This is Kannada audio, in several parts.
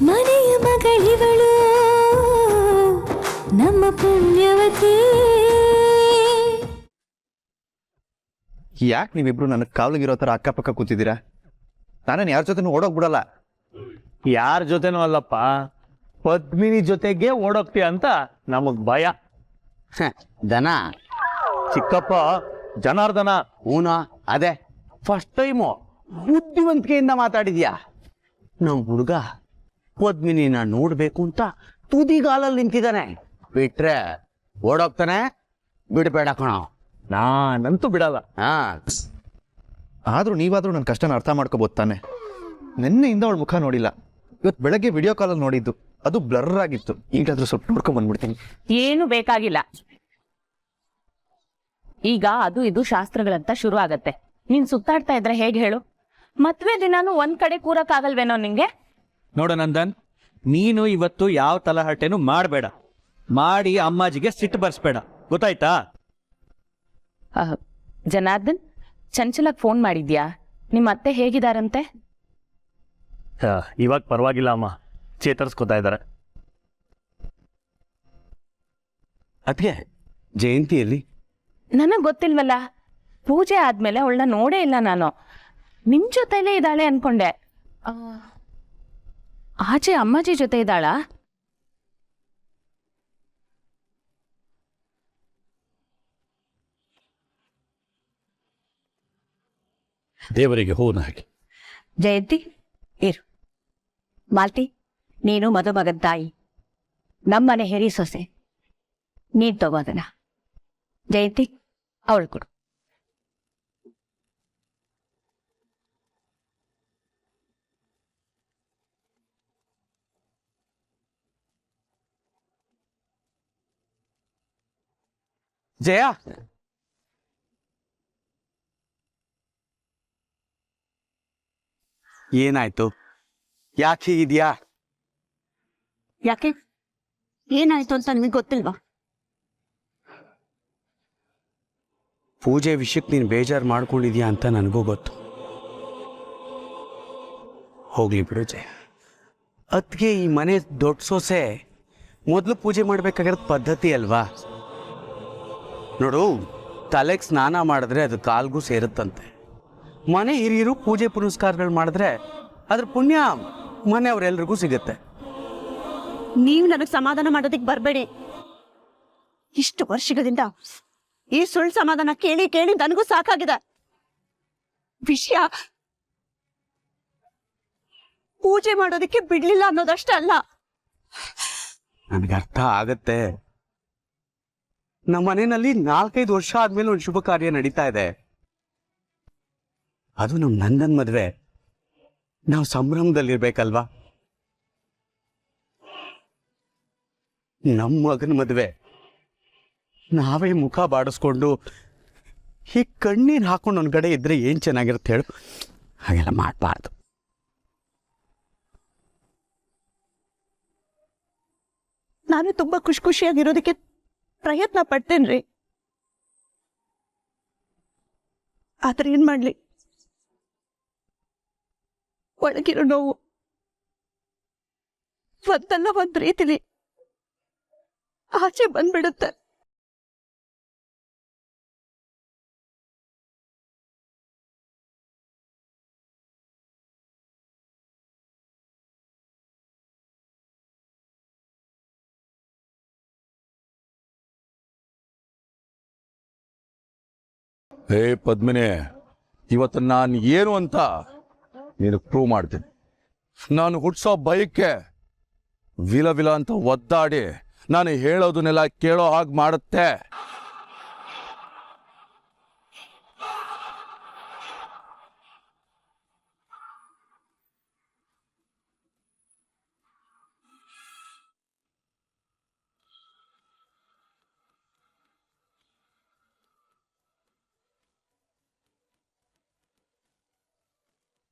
ಮನೆಯ ಮಗಳಿವಳು ನಮ್ಮ ಪುಣ್ಯವತಿ. ಯಾಕೆ ನೀವಿಬ್ರು ನನಗೆ ಕಾವಲಿಗಿರೋ ಥರ ಅಕ್ಕಪಕ್ಕ ಕೂತಿದ್ದೀರಾ? ನಾನೇನು ಯಾರ ಜೊತೆನೂ ಓಡೋಗ್ಬಿಡಲ್ಲ. ಯಾರ ಜೊತೆನೂ ಅಲ್ಲಪ್ಪ, ಪದ್ಮಿನಿ ಜೊತೆಗೆ ಓಡೋಗ್ತೀಯ ಅಂತ ನಮಗ್ ಭಯ. ದನ ಚಿಕ್ಕಪ್ಪ ಜನಾರ್ದನ. ಹೂನೋ ಅದೇ ಫಸ್ಟ್ ಟೈಮು ಬುದ್ಧಿವಂತಿಕೆಯಿಂದ ಮಾತಾಡಿದ್ಯಾ. ನಮ್ಮ ಹುಡುಗ ಪದ್ಮಿನಿನ ನೋಡ್ಬೇಕು ಅಂತ ತುದಿಗಾಲಲ್ಲಿ ನಿಂತಿದ್ದಾನೆ. ಬಿಟ್ರೆ ಓಡೋಗ್ತಾನೆ, ಬಿಡಬೇಡ ಕಣ. ನಾನಂತೂ ಬಿಡಲ್ಲ. ಆದರೂ ನೀವಾದರೂ ನನ್ನ ಕಷ್ಟನ ಅರ್ಥ ಮಾಡ್ಕೋಬೋದು ತಾನೆ. ನಿನ್ನೆಯಿಂದ ಅವಳ ಮುಖ ನೋಡಿಲ್ಲ. ಇವತ್ತು ಬೆಳಗ್ಗೆ ವಿಡಿಯೋ ಕಾಲಲ್ಲಿ ನೋಡಿದ್ದು, ಅದು ಬ್ಲರ್ ಆಗಿತ್ತು. ಈಗಾದ್ರೂ ಸ್ವಲ್ಪ ನೋಡ್ಕೊಂಡ್ ಬಂದ್ಬಿಡ್ತೀನಿ. ಏನು ಬೇಕಾಗಿಲ್ಲ. ಈಗ ಅದು ಇದು ಶಾಸ್ತ್ರಗಳಂತ ಶುರು ಆಗತ್ತೆ. ನೀನ್ ಸುತ್ತಾಡ್ತಾ ಇದ್ರೆ ಹೇಗೆ ಹೇಳು? ಮದ್ವೆ ದಿನಾನು ಒಂದ್ ಕಡೆ ಕೂರಕ್ಕಾಗಲ್ವೇನೋ ನಿಂಗೆ? ನೋಡ ನಂದನ್, ನೀನು ಇವತ್ತು ಯಾವ ತಲಹಟೆನೂ ಮಾಡಬೇಡ. ಮಾಡಿ ಅಮ್ಮಾಜಿಗೆ ಸಿಟ್ಟು ಬರ್ಸ್ಬೇಡ, ಗೊತ್ತಾಯ್ತಾ? ಜನಾರ್ದನ್, ಚಂಚಲಕ್ ಫೋನ್ ಮಾಡಿದ್ಯಾ? ನಿಮ್ಮ ಅತ್ತೆ ಹೇಗಿದಾರಂತೆ? ಇವಾಗ ಪರವಾಗಿಲ್ಲ ಅಮ್ಮ, ಚೇತರಿಸ್ಕೊತಾ ಇದ್ದಾರೆ. ಅದಕ್ಕೆ ಜಯಂತಿಯಲ್ಲಿ ನನಗ್ ಗೊತ್ತಿಲ್ವಲ್ಲ. ಪೂಜೆ ಆದ್ಮೇಲೆ ಅವಳನ್ನ ನೋಡೇ ಇಲ್ಲ ನಾನು. ನಿಮ್ ಜೊತೆಲೇ ಇದ್ದಾಳೆ ಅನ್ಕೊಂಡೆ. ಆಚೆ ಅಮ್ಮಾಜಿ ಜೊತೆ ಇದ್ದಾಳಾ? ದೇವರಿಗೆ ಹೂನ ಹಾಕಿ. ಜಯಂತಿ ಇರು. ಮಾಲ್ತಿ, ನೀನು ಮದುಮಗನ ತಾಯಿ, ನಮ್ಮನೆ ಹೆರಿ ಸೊಸೆ. ನೀನ್ ತಗೋದನ. ಜಯಂತಿ, ಅವಳು ಕೊಡು. ಜಯ, ಏನಾಯ್ತು? ಯಾಕೆ ಹೀಗಿದ್ಯಾ? ಯಾಕೆ, ಏನಾಯ್ತು ಅಂತ ನಿಮಗೆ ಗೊತ್ತಿಲ್ವಾ? ಪೂಜೆ ವಿಷಯಕ್ಕೆ ನೀನು ಬೇಜಾರು ಮಾಡ್ಕೊಂಡಿದ್ಯಾ ಅಂತ ನನಗೂ ಗೊತ್ತು. ಹೋಗ್ಲಿ ಬಿಡು ಜಯ. ಅದಕ್ಕೆ ಈ ಮನೆ ದೊಡ್ಡ ಸೊಸೆ ಮೊದಲು ಪೂಜೆ ಮಾಡ್ಬೇಕಾಗಿರೋದು ಪದ್ಧತಿ ಅಲ್ವಾ? ನೋಡು, ತಲೆಗೆ ಸ್ನಾನ ಮಾಡಿದ್ರೆ ಅದು ಕಾಲ್ಗೂ ಸೇರುತ್ತಂತೆ. ಮನೆ ಹಿರಿಯರು ಪೂಜೆ ಪುನಸ್ಕಾರಗಳು ಮಾಡಿದ್ರೆ ಅದ್ರ ಪುಣ್ಯ ಮನೆಯವ್ರೆಲ್ರಿಗೂ ಸಿಗುತ್ತೆ. ನೀವು ನನಗೆ ಸಮಾಧಾನ ಮಾಡೋದಕ್ಕೆ ಬರಬೇಡಿ. ಇಷ್ಟು ವರ್ಷಗಳಿಂದ ಈ ಸುಳ್ಳು ಸಮಾಧಾನ ಕೇಳಿ ಕೇಳಿ ನನಗೂ ಸಾಕಾಗಿದೆ. ವಿಷಯ ಪೂಜೆ ಮಾಡೋದಕ್ಕೆ ಬಿಡ್ಲಿಲ್ಲ ಅನ್ನೋದಷ್ಟೇ ಅಲ್ಲ. ನನಗೆ ಅರ್ಥ ಆಗತ್ತೆ. ನಮ್ಮ ಮನೆಯಲ್ಲಿ 4-5 ವರ್ಷ ಆದ್ಮೇಲೆ ಒಂದು ಶುಭ ಕಾರ್ಯ ನಡೀತಾ ಇದೆ. ಅದು ನಮ್ಮ ನಂದನ್ ಮದ್ವೆ. ನಾವು ಸಂಭ್ರಮದಲ್ಲಿರ್ಬೇಕಲ್ವಾ? ನಮ್ಮ ಮಗನ ಮದ್ವೆ ನಾವೇ ಮುಖ ಬಾಡಿಸ್ಕೊಂಡು ಈ ಕಣ್ಣೀರು ಹಾಕೊಂಡು ಒಂದ್ ಕಡೆ ಇದ್ರೆ ಏನ್ ಚೆನ್ನಾಗಿರುತ್ತೆ ಹೇಳು? ಹಾಗೆಲ್ಲ ಮಾಡಬಾರ್ದು. ನಾನು ತುಂಬಾ ಖುಷಿಯಾಗಿರೋದಕ್ಕೆ ಪ್ರಯತ್ನ ಪಡ್ತೇನ್ರಿ. ಆದ್ರೆ ಏನ್ ಮಾಡ್ಲಿ, ಒಳಗಿರೋ ನೋವು ಒಂದಲ್ಲ ಒಂದ್ ರೀತಿಲಿ ಆಚೆ ಬಂದ್ಬಿಡುತ್ತೆ. ಹೇ ಪದ್ಮಿನಿ, ಇವತ್ತು ನಾನು ಏನು ಅಂತ ನೀನು ಪ್ರೂವ್ ಮಾಡ್ತೀನಿ. ನಾನು ಹುಟ್ಟಿಸೋ ಬೈಕ್ಗೆ ವಿಲ ವಿಲ ಅಂತ ಒದ್ದಾಡಿ ನಾನು ಹೇಳೋದನ್ನೆಲ್ಲ ಕೇಳೋ ಹಾಗೆ ಮಾಡುತ್ತೆ.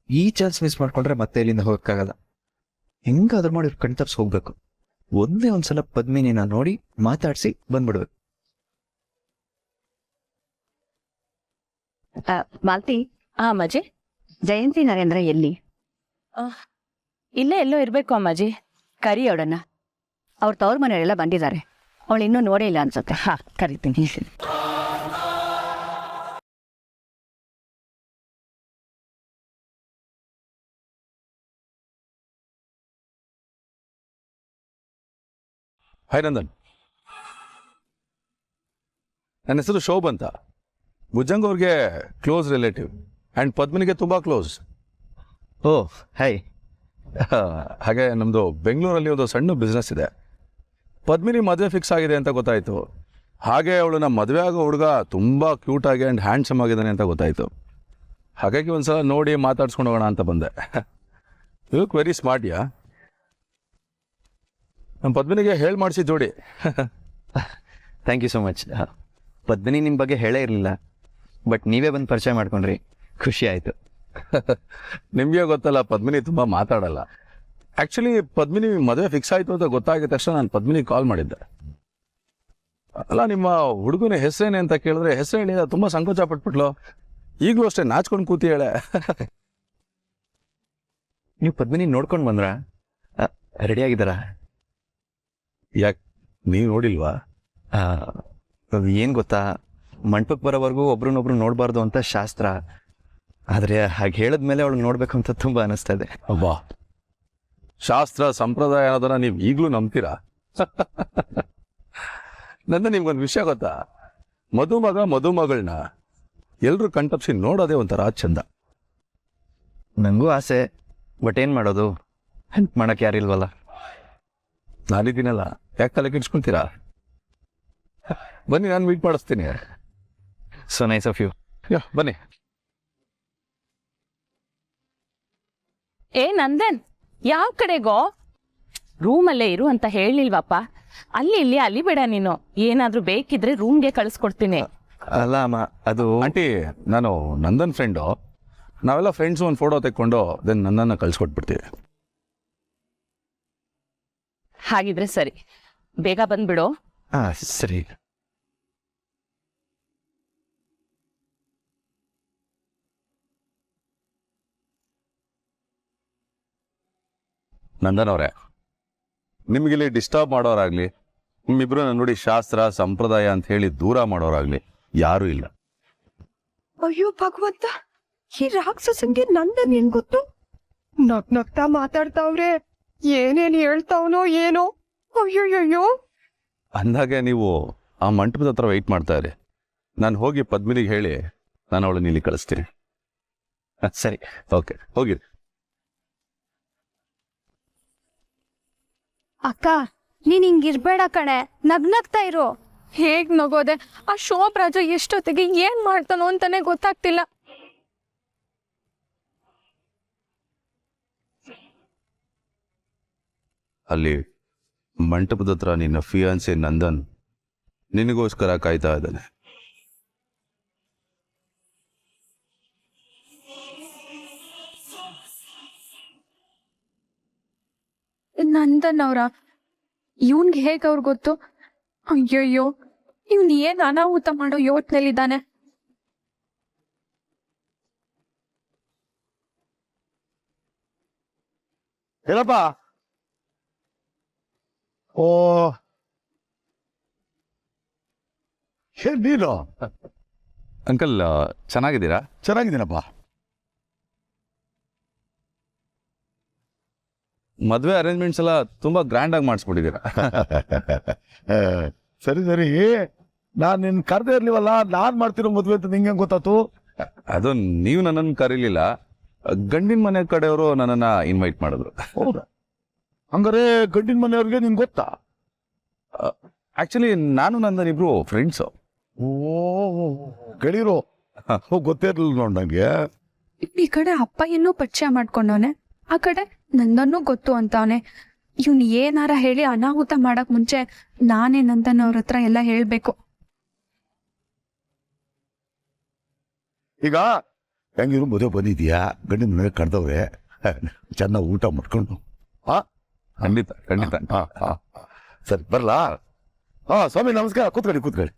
ಈ ಚಾನ್ಸ್ ಮಿಸ್ ಮಾಡ್ಕೊಂಡ್ರೆ ಮತ್ತೆ ಇಲ್ಲಿಂದ ಹೋಗಕ್ಕಾಗಲ್ಲ. ಹೆಂಗಾದ್ರೂ ಮಾಡಿ ಕಣ್ ತಪ್ಸ್ ಹೋಗ್ಬೇಕು. ಒಂದೇ ಒಂದ್ಸಲ ಪದ್ಮಿನಿನ ನೋಡಿ ಮಾತಾಡಿಸಿ ಬಂದ್ಬಿಡ್ಬೇಕು. ಮಾಲ್ತಿ, ಮಜೆ, ಜಯಂತಿ ನರೇಂದ್ರ ಎಲ್ಲಿ? ಇಲ್ಲೇ ಎಲ್ಲೋ ಇರ್ಬೇಕು ಅಮ್ಮಾಜಿ. ಕರಿ ಅವಳನ್ನ. ಅವ್ರ ತವ್ರ ಮನೆಯವರೆಲ್ಲ ಬಂದಿದ್ದಾರೆ. ಅವಳು ಇನ್ನೂ ನೋಡೇ ಇಲ್ಲ ಅನ್ಸುತ್ತೆ. ಹಾ, ಕರಿತೀನಿ. ಹಾಯ್ ನಂದನ್, ನನ್ನ ಹೆಸರು ಶೋಭ್ ಅಂತ. ಭುಜಂಗ್ ಅವ್ರಿಗೆ ಕ್ಲೋಸ್ ರಿಲೇಟಿವ್ ಆ್ಯಂಡ್ ಪದ್ಮಿನಿಗೆ ತುಂಬ ಕ್ಲೋಸ್. ಓ ಹಾಯ್. ಹಾಗೆ ನಮ್ಮದು ಬೆಂಗಳೂರಲ್ಲಿ ಒಂದು ಸಣ್ಣ ಬಿಸ್ನೆಸ್ ಇದೆ. ಪದ್ಮಿನಿ ಮದುವೆ ಫಿಕ್ಸ್ ಆಗಿದೆ ಅಂತ ಗೊತ್ತಾಯಿತು. ಹಾಗೆ ಅವಳನ್ನ ಮದುವೆ ಆಗೋ ಹುಡುಗ ತುಂಬ ಕ್ಯೂಟಾಗಿ ಆ್ಯಂಡ್ ಹ್ಯಾಂಡ್ಸಮ್ ಆಗಿದ್ದಾನೆ ಅಂತ ಗೊತ್ತಾಯಿತು. ಹಾಗಾಗಿ ಒಂದು ಸಲ ನೋಡಿ ಮಾತಾಡ್ಸ್ಕೊಂಡು ಹೋಗೋಣ ಅಂತ ಬಂದೆ. ಯು ಲುಕ್ ವೆರಿ ಸ್ಮಾರ್ಟ್ ಯಾ. ನಮ್ಮ ಪದ್ಮಿನಿಗೆ ಹೇಳಿ ಮಾಡಿಸಿ ಜೋಡಿ. Thank you so much. Padmini ನಿಮ್ಮ ಬಗ್ಗೆ ಹೇಳೇ ಇರಲಿಲ್ಲ, ಬಟ್ ನೀವೇ ಬಂದು ಪರಿಚಯ ಮಾಡ್ಕೊಂಡ್ರಿ, ಖುಷಿ ಆಯಿತು. ನಿಮಗೆ ಗೊತ್ತಲ್ಲ, ಪದ್ಮಿನಿ ತುಂಬ ಮಾತಾಡಲ್ಲ. ಆ್ಯಕ್ಚುಲಿ ಪದ್ಮಿನಿ ಮದುವೆ ಫಿಕ್ಸ್ ಆಯಿತು ಅಂತ ಗೊತ್ತಾಗಿದ ತಕ್ಷಣ ನಾನು ಪದ್ಮಿನಿ ಕಾಲ್ ಮಾಡಿದ್ದೆ. ಅಲ್ಲ, ನಿಮ್ಮ ಹುಡುಗನ ಹೆಸರೇನೆ ಅಂತ ಕೇಳಿದ್ರೆ ಹೆಸರು ಹೇಳಿದ ತುಂಬ ಸಂಕೋಚ ಪಟ್ಬಿಟ್ಲು. ಈಗಲೂ ಅಷ್ಟೇ ನಾಚ್ಕೊಂಡು ಕೂತಿ ಹೇಳೆ. ನೀವು ಪದ್ಮಿನಿ ನೋಡ್ಕೊಂಡು ಬಂದ್ರಾ? ರೆಡಿಯಾಗಿದ್ದಾರಾ? ಯಾಕೆ ನೀವು ನೋಡಿಲ್ವಾ? ಏನು ಗೊತ್ತಾ, ಮಂಟಪಕ್ಕೆ ಬರೋವರೆಗೂ ಒಬ್ರನ್ನೊಬ್ರು ನೋಡಬಾರ್ದು ಅಂತ ಶಾಸ್ತ್ರ. ಆದರೆ ಹಾಗೆ ಹೇಳಿದ್ಮೇಲೆ ಅವಳು ನೋಡಬೇಕು ಅಂತ ತುಂಬ ಅನಿಸ್ತಾ ಇದೆ. ಅಬ್ಬಾ, ಶಾಸ್ತ್ರ ಸಂಪ್ರದಾಯ ಅನ್ನೋದನ್ನ ನೀವು ಈಗಲೂ ನಂಬ್ತೀರಾ? ನನ್ನ ನಿಮ್ಗೊಂದು ವಿಷಯ ಗೊತ್ತಾ, ಮದುಮಗ ಮದುಮಗಳನ್ನ ಎಲ್ಲರೂ ಕಣ್ತಪ್ಸಿ ನೋಡೋದೇ ಒಂಥರ ಚಂದ. ನನಗೂ ಆಸೆ, ಬಟ್ ಏನು ಮಾಡೋದು, ಹೆಲ್ಪ್ ಮಾಡೋಕ್ಕೆ ಯಾರಿಲ್ವಲ್ಲ. ನಾನಿದ್ದೀನಲ್ಲ, ಯಾಕೆ ತಲೆ ಕೆಡ್ಸ್ಕೊಂತೀರಾ? ಬನ್ನಿ, ನಾನು ಮೀಟ್ ಮಾಡಿಸ್ತೀನಿ. So nice of you. ಬನ್ನಿ. ಏ ನಂದನ್, ಯಾವ ಕಡೆಗೋ? ರೂಮಲ್ಲೇ ಇರು ಅಂತ ಹೇಳಿಲ್ವಪ್ಪ. ಅಲ್ಲಿ ಇಲ್ಲಿ ಅಲಿಬೇಡ ನೀನು. ಏನಾದ್ರೂ ಬೇಕಿದ್ರೆ ರೂಮ್ಗೆ ಕಳಿಸ್ಕೊಡ್ತೀನಿ. ಅಲ್ಲ ಅಮ್ಮ, ಅದು ಆಂಟಿ, ನಾನು ನಂದನ್ ಫ್ರೆಂಡು. ನಾವೆಲ್ಲ ಫ್ರೆಂಡ್ಸು ಒಂದು ಫೋಟೋ ತೆಕ್ಕೊಂಡು ದೆನ್ ನನ್ನನ್ನು ಕಳ್ಸಿಕೊಟ್ಬಿಡ್ತೀವಿ. ಹಾಗಿದ್ರೆ ಸರಿ, ಬೇಗ ಬಂದ್ಬಿಡು. ಹಾಂ ಸರಿ. ನಂದನ್ ಅವರೇ, ನಿಮಗಿಲ್ಲಿ ಡಿಸ್ಟರ್ಬ್ ಮಾಡೋರಾಗಲಿ, ನಿಮ್ಮಿಬ್ರು ನೋಡಿ ಶಾಸ್ತ್ರ ಸಂಪ್ರದಾಯ ಅಂತ ಹೇಳಿ ದೂರ ಮಾಡೋರಾಗಲಿ ಯಾರೂ ಇಲ್ಲ. ಅಯ್ಯೋ ಭಗವಂತ, ಈ ರಾಕ್ಷಸಂಗೆ ನಂದನ್ ಏನ್ ಗೊತ್ತು? ನಗ್ನಗ್ತಾ ಮಾತಾಡ್ತಾವ್ರೆ. ಏನೇನ್ ಹೇಳ್ತಾವನೋ ಏನೋ. ಅಯ್ಯೋಯ್ಯೋ. ಅಂದಾಗೆ ನೀವು ಆ ಮಂಟಪದ ಹತ್ರ ವೆಯ್ಟ್ ಮಾಡ್ತಾ ಇರಿ. ನಾನು ಹೋಗಿ ಪದ್ಮಿನಿಗೆ ಹೇಳಿ ನಾನು ಅವಳನ್ನ ಇಲ್ಲಿ ಕಳಿಸ್ತೀನಿ. ಸರಿ, ಓಕೆ, ಹೋಗಿರಿ. ಅಕ್ಕ, ನೀನ್ ಹಿಂಗಿರ್ಬೇಡ ಕಣೆ, ನಗ್ನಗ್ತಾ ಇರು. ಹೇಗ್ ನಗೋದೆ? ಆ ಶೋಭರಾಜ ಎಷ್ಟೊತ್ತಿಗೆ ಏನ್ ಮಾಡ್ತಾನೋ ಅಂತಾನೆ ಗೊತ್ತಾಗ್ತಿಲ್ಲ. ಅಲ್ಲಿ ಮಂಟಪದ ಹತ್ರ ನಿನ್ನ ಫಿಯಾನ್ಸಿ ನಂದನ್ ನಿನಗೋಸ್ಕರ ಕಾಯ್ತಾ ಇದ್ದಾನೆ. ನಂದನ್ ಅವ್ರ ಇವನ್ಗೆ ಹೇಗ್ ಅವ್ರ ಗೊತ್ತು? ಅಯ್ಯಯ್ಯೋ, ಇವ್ನ್ ಏನ್ ಅನಾಹುತ ಮಾಡೋ ಯೋಚನೆಲಿದ್ದಾನೆ. ಹೇಳಪ್ಪ. ಓ, ನೀನು ಅಂಕಲ್ ಚೆನ್ನಾಗಿದ್ದೀರಾ? ಚೆನ್ನಾಗಿದ್ದೀನಪ್ಪ. ಮದುವೆ ಅರೇಂಜ್ಮೆಂಟ್ಸ್ ಎಲ್ಲ ತುಂಬಾ ಗ್ರ್ಯಾಂಡ್ ಆಗಿ ಮಾಡಿಸ್ಬಿಟ್ಟಿದ್ದೀರಾ. ಸರಿ ಸರಿ, ನಾನು ನಿನ್ನ ಕರೆದೇ ಇರ್ಲಿವಲ್ಲ, ನಾನ್ ಮಾಡ್ತಿರೋ ಮದುವೆ ಅಂತ ನಿಂಗೆ ಗೊತ್ತಾತು? ಅದು ನೀವು ನನ್ನನ್ನು ಕರೀಲಿಲ್ಲ, ಗಂಡಿನ ಮನೆ ಕಡೆಯವರು ನನ್ನನ್ನ ಇನ್ವೈಟ್ ಮಾಡಿದ್ರು. ಹೌದಾ? ಹಂಗಾರೆ ಗಂಡಿನ ಮನೆಯವ್ರಿಗೆ ನಿನ್ ಗೊತ್ತಾ? ಆಕ್ಚುಲಿ ನಾನು ನಂದನ್ ಇಬ್ರು ಫ್ರೆಂಡ್ಸು. ಓ, ಗೆಳೀರೋ. ಗೊತ್ತೇ ಇರ್ಲಿಲ್ಲ ನೋಡ್ ನಂಗೆ. ಈ ಕಡೆ ಅಪ್ಪ ಇನ್ನೂ ಪರಿಚಯ ಮಾಡ್ಕೊಂಡವನೆ, ಆ ಕಡೆ ನಂದನ್ನೂ ಗೊತ್ತು ಅಂತವನೆ. ಇವ್ನ್ ಏನಾರ ಹೇಳಿ ಅನಾಹುತ ಮಾಡಕ್ ಮುಂಚೆ ನಾನೇ ನಂದನ್ ಅವ್ರ ಹತ್ರ ಎಲ್ಲ ಹೇಳ್ಬೇಕು. ಈಗ ಹೆಂಗಿರು ಮದುವೆ ಬಂದಿದ್ಯಾ, ಗಂಡಿನ ಮನೆ ಕಡ್ದವ್ರೆ, ಚೆನ್ನಾಗಿ ಊಟ ಮಾಡ್ಕೊಂಡು. ಖಂಡಿತ ಖಂಡಿತ. ಸರಿ, ಬರ್ಲಾ? ಸ್ವಾಮಿ ನಮಸ್ಕಾರ. ಕೂತ್ಕೊಳ್ಳಿ.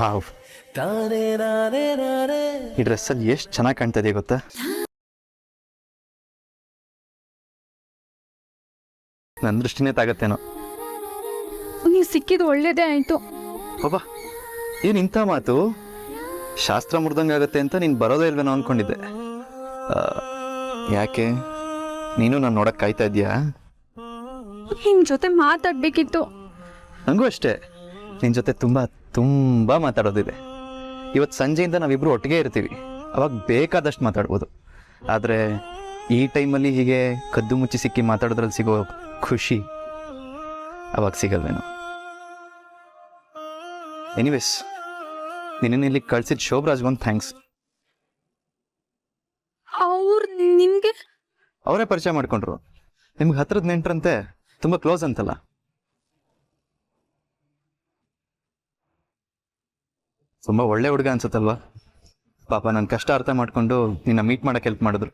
ವಾವ್, ಈ ಡ್ರೆಸ್ಸಲ್ಲಿ ಎಷ್ಟು ಚೆನ್ನಾಗಿ ಕಾಣ್ತದೆ ಗೊತ್ತಾ? ನನ್ನ ದೃಷ್ಟಿನೇ ತಾಗತ್ತೇನೋ. ನೀವು ಸಿಕ್ಕಿದ್ದು ಒಳ್ಳೇದೇ ಆಯ್ತು. ಒಬ್ಬ ಏನು ಇಂಥ ಮಾತು? ಶಾಸ್ತ್ರ ಮುರಿದಂಗಾಗತ್ತೆ ಅಂತ ನೀನು ಬರೋದೇ ಇಲ್ವೇನೋ ಅಂದ್ಕೊಂಡಿದ್ದೆ. ಯಾಕೆ ನೀನು ನಾನು ನೋಡಕ್ಕೆ ಕಾಯ್ತಾ ಇದೆಯಾ? ನಿಮ್ ಜೊತೆ ಮಾತಾಡ್ಬೇಕಿತ್ತು. ನನಗೂ ಅಷ್ಟೇ, ನಿನ್ನ ಜೊತೆ ತುಂಬ ಮಾತಾಡೋದಿದೆ. ಇವತ್ತು ಸಂಜೆಯಿಂದ ನಾವಿಬ್ಬರು ಒಟ್ಟಿಗೆ ಇರ್ತೀವಿ, ಅವಾಗ ಬೇಕಾದಷ್ಟು ಮಾತಾಡ್ಬೋದು. ಆದರೆ ಈ ಟೈಮಲ್ಲಿ ಹೀಗೆ ಕದ್ದು ಮುಚ್ಚಿ ಸಿಕ್ಕಿ ಮಾತಾಡೋದ್ರಲ್ಲಿ ಸಿಗೋ ಖುಷಿ ಅವಾಗ ಸಿಗಲ್ವೇನೋ. ಎನಿವೇಸ್, ನಿನ್ನ ಇಲ್ಲಿ ಕಳ್ಸಿದ ಶೋಭರಾಜ್ಗೊಂದು ಥ್ಯಾಂಕ್ಸ್. ಅವ್ರು ನಿಮ್ಗೆ ಅವರೇ ಪರಿಚಯ ಮಾಡ್ಕೊಂಡ್ರು. ನಿಮ್ಗೆ ಹತ್ರದ ನೆಂಟ್ರಂತೆ, ತುಂಬ ಕ್ಲೋಸ್ ಅಂತಲ್ಲ? ತುಂಬ ಒಳ್ಳೆ ಹುಡುಗ ಅನ್ಸುತ್ತಲ್ವಾ? ಪಾಪ ನನ್ನ ಕಷ್ಟ ಅರ್ಥ ಮಾಡ್ಕೊಂಡು ನಿನ್ನ ಮೀಟ್ ಮಾಡಕ್ಕೆ ಹೆಲ್ಪ್ ಮಾಡಿದ್ರು.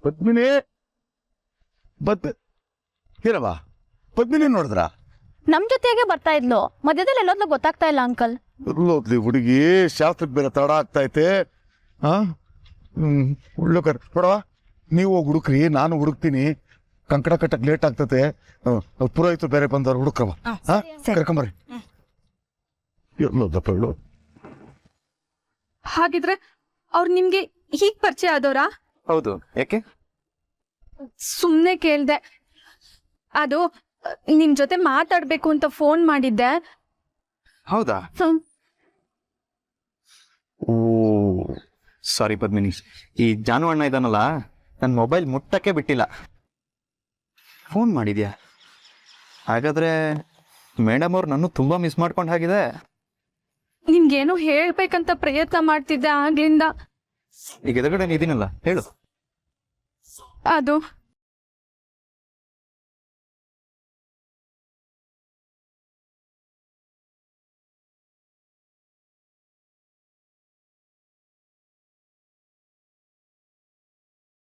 ಪದ್ಮಿನಿ ಏನವ ಪದ್ಮಿನಿ ನೋಡಿದ್ರ? ನಮ್ ಜೊತೆಗೆ ಬರ್ತಾ ಇದ್ಲು, ಮಧ್ಯದಲ್ಲಿ ಎಲ್ಲೋದ್ಲು ಗೊತ್ತಾಗ್ತಾ ಇಲ್ಲ ಅಂಕಲ್. ಎಲ್ಲೋದ್ಲಿ ಹುಡುಗಿ? ಶಾಸ್ತ್ರಕ್ಕೆ ಬೇರೆ ತಡ ಆಗ್ತೈತೆ. ಉಳ್ಳಕರ್ ನೋಡವ, ನೀವು ಹೋಗಿ ಹುಡುಕ್ರಿ, ನಾನು ಹುಡುಕ್ತೀನಿ. ಕಂಕಣ ಕಟ್ಟಕ್ಕೆ ಲೇಟ್ ಆಗ್ತತೆ. ಪುರೋಹಿತರು ಬೇರೆ ಬಂದವ್ರು, ಹುಡುಕ್ರವ. ಕರ್ಕೊಂಬರ್ರಿ. ಎಲ್ಲೋದಪ್ಪ ಹೇಳು. ಹಾಗಿದ್ರೆ ಅವ್ರು ನಿಮ್ಗೆ ಹೀಗ್ ಪರಿಚಯ ಆದವ್ರಾ? ಹೌದು, ಯಾಕೆ? ಸುಮ್ನೆ ಕೇಳ್ದೆ. ಅದು ನಿಮ್ ಜೊತೆ ಮಾತಾಡ್ಬೇಕು ಅಂತ ಫೋನ್ ಮಾಡಿದ್ದೆ. ಹೌದಾ? ಓ ಸಾರಿ ಪದ್ಮಿನಿ, ಈ ಜಾನು ಅಣ್ಣ ಇದ್ದಾನಲ್ಲ, ನನ್ನ ಮೊಬೈಲ್ ಮುಟ್ಟಕ್ಕೆ ಬಿಟ್ಟಿಲ್ಲ. ಫೋನ್ ಮಾಡಿದ್ಯಾ? ಹಾಗಾದ್ರೆ ಮೇಡಮ್ ಅವ್ರು ನಾನು ತುಂಬ ಮಿಸ್ ಮಾಡ್ಕೊಂಡು ಹಾಗಿದೆ. ನಿಮ್ಗೇನೋ ಹೇಳ್ಬೇಕಂತ ಪ್ರಯತ್ನ ಮಾಡ್ತಿದ್ದೆ ಆಗ್ಲಿಂದ. ಈಗ ಎದುರುಗಡೆ ಇದೀನಲ್ಲ, ಹೇಳು. ಅದು